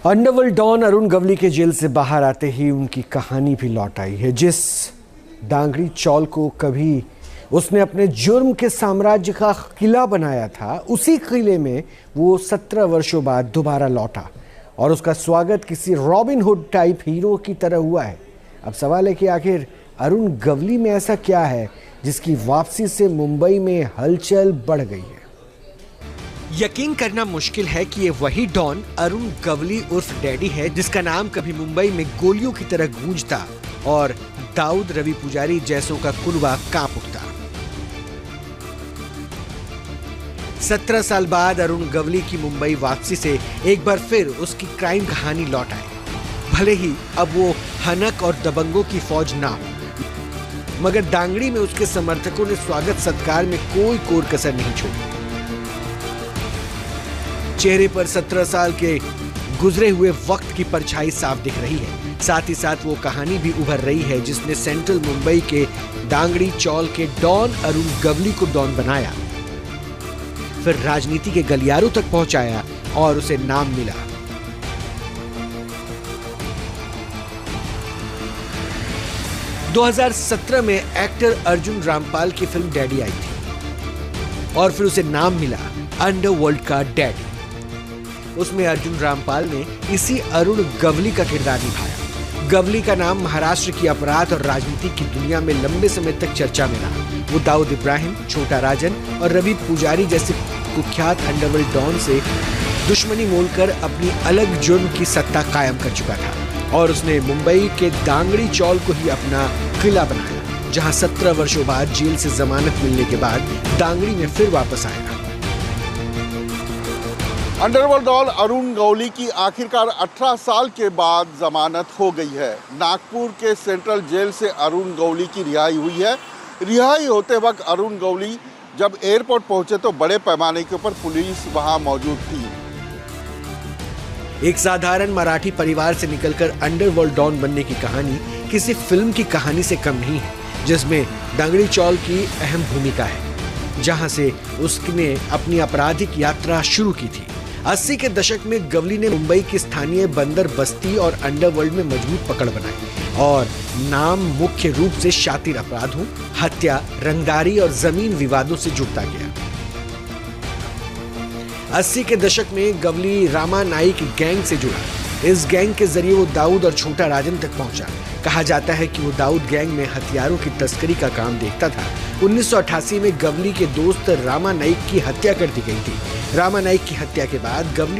Underworld don Arun Gawli के jail से बाहर आते ही उनकी कहानी भी लौट आई है। जिस डांगरी चौल को कभी उसने अपने जुर्म के साम्राज्य का किला बनाया था, उसी किले में वो 17 वर्षों बाद दोबारा लौटा और उसका स्वागत किसी रॉबिन हुड टाइप हीरो की तरह हुआ है। अब सवाल है कि आखिर अरुण गवली में ऐसा क्या है जिसकी वापसी से मुंबई में हलचल बढ़ गई है। यकीन करना मुश्किल है कि ये वही डॉन अरुण गवली उर्फ डैडी है जिसका नाम कभी मुंबई में गोलियों की तरह गूंजता और दाऊद रवि पुजारी जैसों का कुनबा कांप उठता। 17 साल बाद अरुण गवली की मुंबई वापसी से एक बार फिर उसकी क्राइम कहानी लौट आई। भले ही अब वो हनक और दबंगों की फौज ना हो, मगर दांगड़ी में उसके समर्थकों ने स्वागत सत्कार में कोई कोर कसर नहीं छोड़ी। चेहरे पर 17 साल के गुजरे हुए वक्त की परछाई साफ दिख रही है। साथ ही साथ वो कहानी भी उभर रही है जिसने सेंट्रल मुंबई के डांगड़ी चौल के डॉन अरुण गवली को डॉन बनाया, फिर राजनीति के गलियारों तक पहुंचाया और उसे नाम मिला। – 2017 में एक्टर अर्जुन रामपाल की फिल्म डैडी आई थी और फिर उसे नाम मिला अंडरवर्ल्ड का डैडी। उसमें अर्जुन रामपाल ने इसी अरुण गवली का किरदार निभाया। गवली का नाम महाराष्ट्र की अपराध और राजनीति की दुनिया में लंबे समय तक चर्चा में रहा। वो दाऊद इब्राहिम, छोटा राजन और रवि पुजारी जैसे कुख्यात अंडरवर्ल्ड डॉन से दुश्मनी मोलकर अपनी अलग जुर्म की सत्ता कायम कर चुका था और उसने मुंबई के दांगड़ी चौल को ही अपना किला बनाया, जहां 17 वर्षों बाद जेल से जमानत मिलने के बाद दांगड़ी में फिर वापस आया। अंडरवर्ल्ड डॉन अरुण गवली की आखिरकार 18 साल के बाद जमानत हो गई है। नागपुर के सेंट्रल जेल से अरुण गवली की रिहाई हुई है। रिहाई होते वक्त अरुण गवली जब एयरपोर्ट पहुंचे तो बड़े पैमाने के ऊपर पुलिस वहां मौजूद थी। एक साधारण मराठी परिवार से निकलकर अंडरवर्ल्ड डॉन बनने की कहानी किसी फिल्म की कहानी से कम नहीं है, जिसमें दांगड़ी चौल की अहम भूमिका है, जहां से उसने अपनी आपराधिक यात्रा शुरू की थी। 80 के दशक में गवली ने मुंबई की स्थानीय बंदर बस्ती और अंडरवर्ल्ड में मजबूत पकड़ बनाई और नाम मुख्य रूप से शातिर अपराधों, हत्या, रंगदारी और जमीन विवादों से जुड़ता गया। 80 के दशक में गवली रामा नाइक गैंग से जुड़ा। इस गैंग के जरिए वो दाऊद और छोटा राजन तक पहुंचा। कहा जाता है कि वो दाऊद गैंग में हथियारों की तस्करी का काम देखता था। 1988 में गवली के दोस्त रामा नाइक की हत्या कर दी गई थी। रामा नाइक की हत्या के बाद गवली